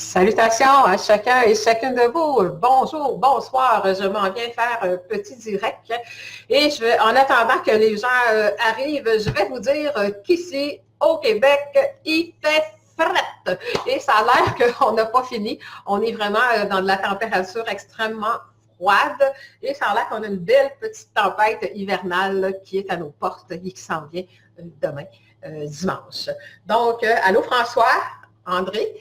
Salutations à chacun et chacune de vous. Bonjour, bonsoir. Je m'en viens faire un petit direct. Et en attendant que les gens arrivent, je vais vous dire qu'ici, au Québec, il fait fret. Et ça a l'air qu'on n'a pas fini. On est vraiment dans de la température extrêmement froide. Et ça a l'air qu'on a une belle petite tempête hivernale qui est à nos portes et qui s'en vient demain, dimanche. Donc, allô François, André.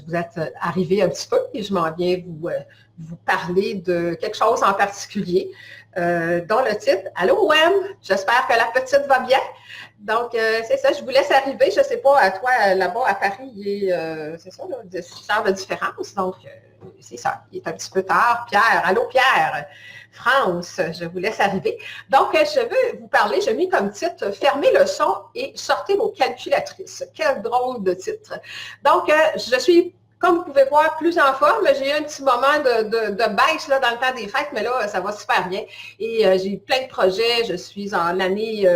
Vous êtes arrivé un petit peu et je m'en viens vous parler de quelque chose en particulier, dont le titre « Allô, Wem, j'espère que la petite va bien. » Donc, c'est ça, je vous laisse arriver. Je ne sais pas, à toi, là-bas, à Paris, c'est ça, là, 6 heures de différence. Donc, c'est ça, il est un petit peu tard. Pierre, allô, Pierre. France, je vous laisse arriver. Donc, je veux vous parler, j'ai mis comme titre « Fermez le son et sortez vos calculatrices ». Quel drôle de titre. Donc, je suis, comme vous pouvez voir, plus en forme. J'ai eu un petit moment de baisse là, dans le temps des fêtes, mais là, ça va super bien. Et j'ai eu plein de projets. Je suis en année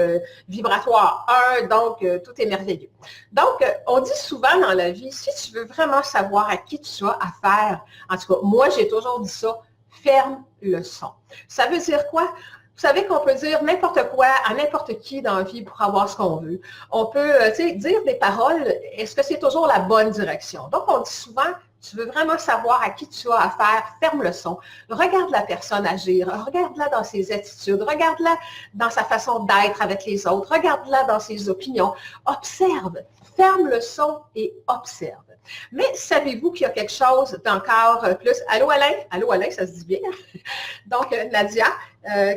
vibratoire 1, donc tout est merveilleux. Donc, on dit souvent dans la vie, si tu veux vraiment savoir à qui tu as affaire, en tout cas, moi, j'ai toujours dit ça, ferme le son. Ça veut dire quoi? Vous savez qu'on peut dire n'importe quoi à n'importe qui dans la vie pour avoir ce qu'on veut. On peut dire des paroles, est-ce que c'est toujours la bonne direction? Donc, on dit souvent, tu veux vraiment savoir à qui tu as affaire, ferme le son. Regarde la personne agir, regarde-la dans ses attitudes, regarde-la dans sa façon d'être avec les autres, regarde-la dans ses opinions. Observe, ferme le son et observe. Mais savez-vous qu'il y a quelque chose d'encore plus? Allô Alain? Allô Alain, ça se dit bien. Donc, Nadia,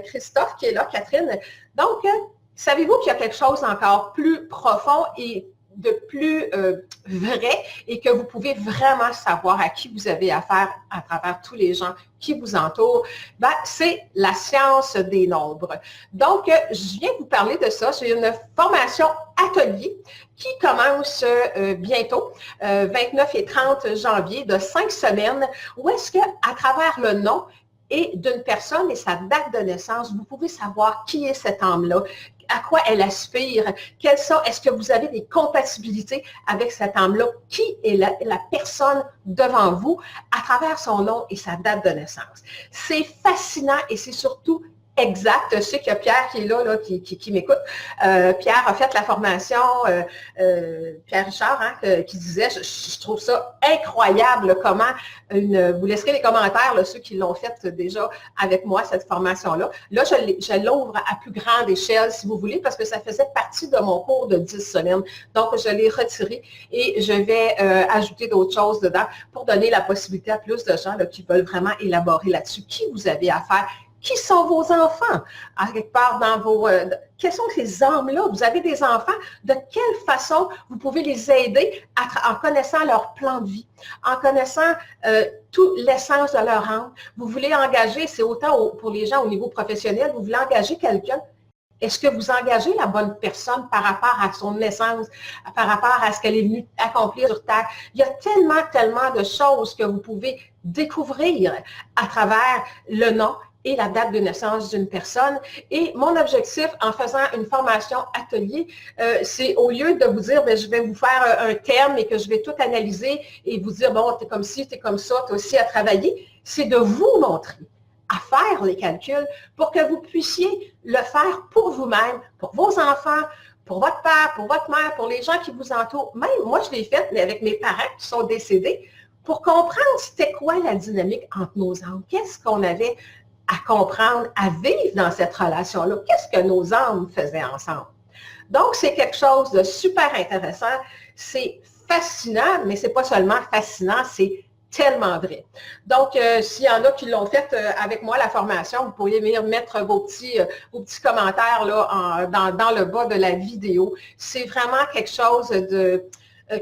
Christophe qui est là, Catherine. Donc, savez-vous qu'il y a quelque chose d'encore plus profond et de plus vrai et que vous pouvez vraiment savoir à qui vous avez affaire à travers tous les gens qui vous entourent, c'est la science des nombres. Donc, je viens vous parler de ça. J'ai une formation atelier qui commence bientôt, 29 et 30 janvier, de 5 semaines, où est-ce qu'à travers le nom et d'une personne et sa date de naissance, vous pouvez savoir qui est cette âme-là, à quoi elle aspire, est-ce que vous avez des compatibilités avec cette âme-là, qui est la personne devant vous à travers son nom et sa date de naissance. C'est fascinant et c'est surtout exact. Je sais qu'il y a Pierre qui est là qui m'écoute. Pierre a fait la formation, Pierre Richard, qui disait, je trouve ça incroyable comment vous laisserez les commentaires, là, ceux qui l'ont fait déjà avec moi, cette formation-là. Là, je l'ouvre à plus grande échelle, si vous voulez, parce que ça faisait partie de mon cours de 10 semaines. Donc, je l'ai retiré et je vais ajouter d'autres choses dedans pour donner la possibilité à plus de gens là, qui veulent vraiment élaborer là-dessus. Qui vous avez affaire? Qui sont vos enfants? À quelque part dans vos... quelles sont ces âmes-là? Vous avez des enfants? De quelle façon vous pouvez les aider en connaissant leur plan de vie, en connaissant tout l'essence de leur âme? Vous voulez engager, c'est autant pour les gens au niveau professionnel, vous voulez engager quelqu'un? Est-ce que vous engagez la bonne personne par rapport à son essence, par rapport à ce qu'elle est venue accomplir sur Terre? Il y a tellement de choses que vous pouvez découvrir à travers le nom et la date de naissance d'une personne. Et mon objectif en faisant une formation atelier, c'est au lieu de vous dire, je vais vous faire un thème et que je vais tout analyser et vous dire, bon, tu es comme ci, tu es comme ça, tu as aussi à travailler, c'est de vous montrer à faire les calculs pour que vous puissiez le faire pour vous-même, pour vos enfants, pour votre père, pour votre mère, pour les gens qui vous entourent. Même moi, je l'ai fait, mais avec mes parents qui sont décédés, pour comprendre c'était quoi la dynamique entre nos âmes. Qu'est-ce qu'on avait à comprendre, à vivre dans cette relation-là. Qu'est-ce que nos âmes faisaient ensemble? Donc, c'est quelque chose de super intéressant. C'est fascinant, mais ce n'est pas seulement fascinant, c'est tellement vrai. Donc, s'il y en a qui l'ont fait avec moi, la formation, vous pourriez venir mettre vos petits commentaires là, dans le bas de la vidéo. C'est vraiment quelque chose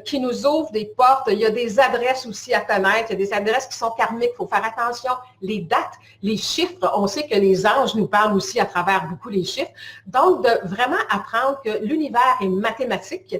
qui nous ouvre des portes. Il y a des adresses aussi à connaître. Il y a des adresses qui sont karmiques. Il faut faire attention. Les dates, les chiffres, on sait que les anges nous parlent aussi à travers beaucoup les chiffres. Donc, de vraiment apprendre que l'univers est mathématique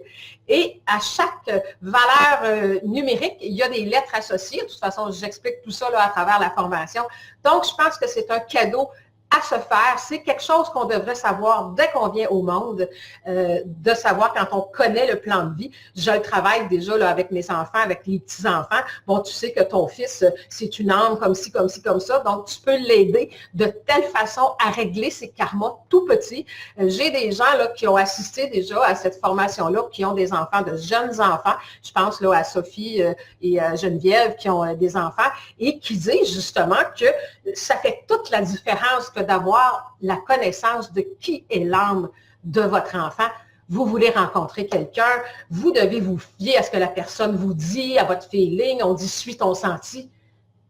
et à chaque valeur numérique, il y a des lettres associées. De toute façon, j'explique tout ça là, à travers la formation. Donc, je pense que c'est un cadeau à se faire. C'est quelque chose qu'on devrait savoir dès qu'on vient au monde, de savoir quand on connaît le plan de vie. Je le travaille déjà là, avec mes enfants, avec les petits-enfants. Bon, tu sais que ton fils, c'est une âme comme ci, comme ci, comme ça. Donc, tu peux l'aider de telle façon à régler ses karmas tout petits. J'ai des gens là, qui ont assisté déjà à cette formation-là, qui ont des enfants, de jeunes enfants. Je pense là, à Sophie et à Geneviève qui ont des enfants et qui disent justement que ça fait toute la différence que d'avoir la connaissance de qui est l'âme de votre enfant. Vous voulez rencontrer quelqu'un, vous devez vous fier à ce que la personne vous dit, à votre feeling, on dit « suis ton senti ».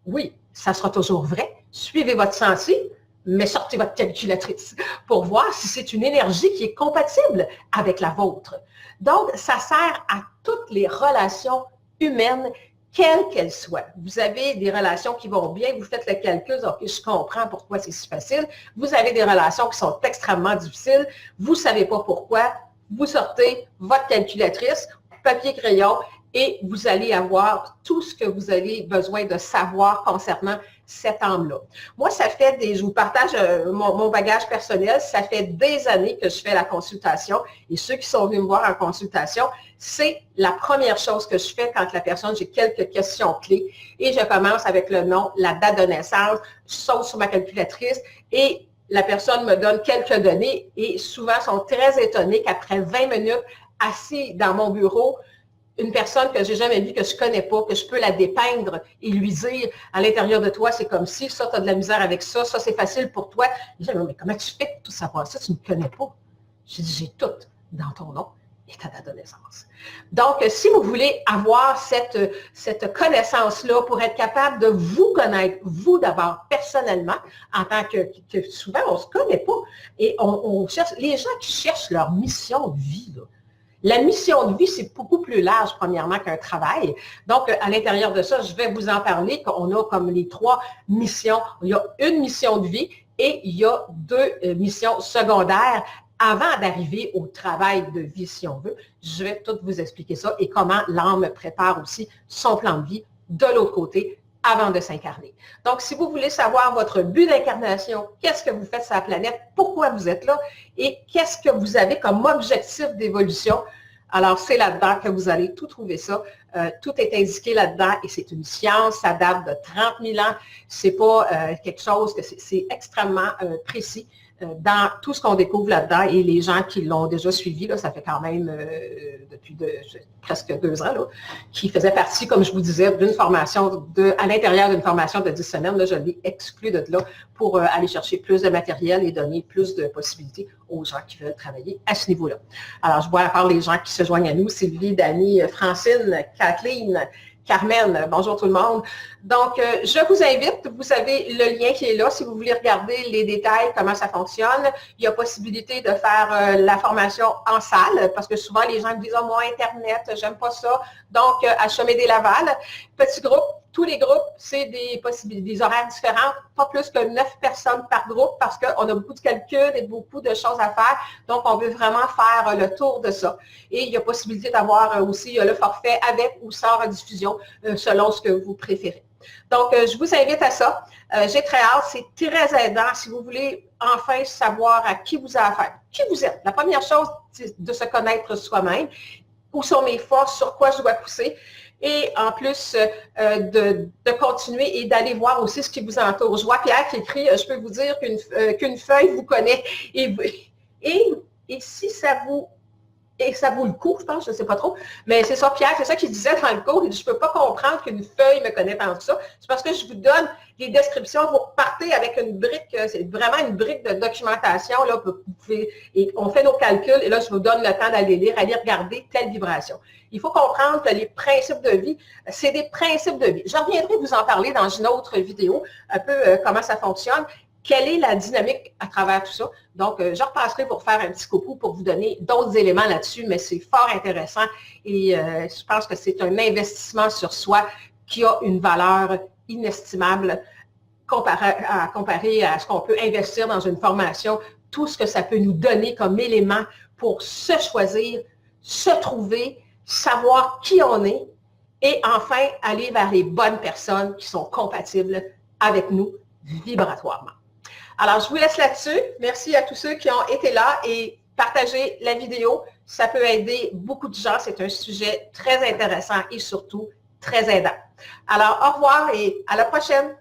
Oui, ça sera toujours vrai. Suivez votre senti, mais sortez votre calculatrice pour voir si c'est une énergie qui est compatible avec la vôtre. Donc, ça sert à toutes les relations humaines, quelles qu'elles soient. Vous avez des relations qui vont bien, vous faites le calcul, ok, je comprends pourquoi c'est si facile. Vous avez des relations qui sont extrêmement difficiles, vous ne savez pas pourquoi, vous sortez votre calculatrice, papier, crayon, et vous allez avoir tout ce que vous avez besoin de savoir concernant cette âme-là. Moi, ça fait je vous partage mon bagage personnel, ça fait des années que je fais la consultation et ceux qui sont venus me voir en consultation, c'est la première chose que je fais quand la personne, j'ai quelques questions clés et je commence avec le nom, la date de naissance, je saute sur ma calculatrice et la personne me donne quelques données et souvent sont très étonnés qu'après 20 minutes assis dans mon bureau, une personne que j'ai jamais vue, que je connais pas, que je peux la dépeindre et lui dire à l'intérieur de toi, c'est comme si, ça, tu as de la misère avec ça, ça, c'est facile pour toi. Je dis, mais comment tu fais pour tout savoir ça? Tu ne me connais pas. J'ai dit, j'ai tout dans ton nom et ta date de naissance. Donc, si vous voulez avoir cette connaissance-là pour être capable de vous connaître, vous d'abord, personnellement, en tant que souvent, on ne se connaît pas et on cherche, les gens qui cherchent leur mission de vie, là, la mission de vie, c'est beaucoup plus large, premièrement, qu'un travail. Donc, à l'intérieur de ça, je vais vous en parler, qu'on a comme les 3 missions. Il y a une mission de vie et il y a 2 missions secondaires avant d'arriver au travail de vie, si on veut. Je vais tout vous expliquer ça et comment l'âme prépare aussi son plan de vie de l'autre côté avant de s'incarner. Donc, si vous voulez savoir votre but d'incarnation, qu'est-ce que vous faites sur la planète, pourquoi vous êtes là et qu'est-ce que vous avez comme objectif d'évolution, alors c'est là-dedans que vous allez tout trouver ça. Tout est indiqué là-dedans et c'est une science, ça date de 30 000 ans. C'est pas quelque chose que c'est extrêmement précis dans tout ce qu'on découvre là-dedans et les gens qui l'ont déjà suivi, là, ça fait quand même depuis presque 2 ans, là, qui faisaient partie, comme je vous disais, d'une formation, à l'intérieur d'une formation de 10 semaines, là, je l'ai exclu de là pour aller chercher plus de matériel et donner plus de possibilités aux gens qui veulent travailler à ce niveau-là. Alors, je vois encore les gens qui se joignent à nous, Sylvie, Dani, Francine, Kathleen, Carmen, bonjour tout le monde. Donc, je vous invite, vous avez le lien qui est là, si vous voulez regarder les détails, comment ça fonctionne. Il y a possibilité de faire la formation en salle, parce que souvent les gens me disent « Ah, moi, Internet, j'aime pas ça. » Donc, à Chemin-des-Laval, petit groupe, tous les groupes, c'est des horaires différents, pas plus que 9 personnes par groupe, parce qu'on a beaucoup de calculs et beaucoup de choses à faire. Donc, on veut vraiment faire le tour de ça. Et il y a possibilité d'avoir aussi le forfait avec ou sans rediffusion, selon ce que vous préférez. Donc, je vous invite à ça. J'ai très hâte, c'est très aidant si vous voulez enfin savoir à qui vous avez affaire, qui vous êtes. La première chose, c'est de se connaître soi-même. Où sont mes forces, sur quoi je dois pousser. Et en plus, de continuer et d'aller voir aussi ce qui vous entoure. Je vois Pierre qui écrit, je peux vous dire qu'une feuille vous connaît. Et si ça vous... Et ça vaut le coup, je pense, je ne sais pas trop. Mais c'est ça, Pierre, c'est ça qu'il disait dans le cours. Il dit, je ne peux pas comprendre qu'une feuille me connaît tant que ça. C'est parce que je vous donne les descriptions. Vous repartez avec une brique, c'est vraiment une brique de documentation. Là, et on fait nos calculs et là, je vous donne le temps d'aller lire, aller regarder telle vibration. Il faut comprendre que les principes de vie, c'est des principes de vie. Je reviendrai vous en parler dans une autre vidéo, un peu comment ça fonctionne. Quelle est la dynamique à travers tout ça? Donc, je repasserai pour faire un petit coucou pour vous donner d'autres éléments là-dessus, mais c'est fort intéressant et je pense que c'est un investissement sur soi qui a une valeur inestimable comparé à ce qu'on peut investir dans une formation, tout ce que ça peut nous donner comme élément pour se choisir, se trouver, savoir qui on est et enfin aller vers les bonnes personnes qui sont compatibles avec nous vibratoirement. Alors, je vous laisse là-dessus. Merci à tous ceux qui ont été là et partagez la vidéo. Ça peut aider beaucoup de gens. C'est un sujet très intéressant et surtout très aidant. Alors, au revoir et à la prochaine.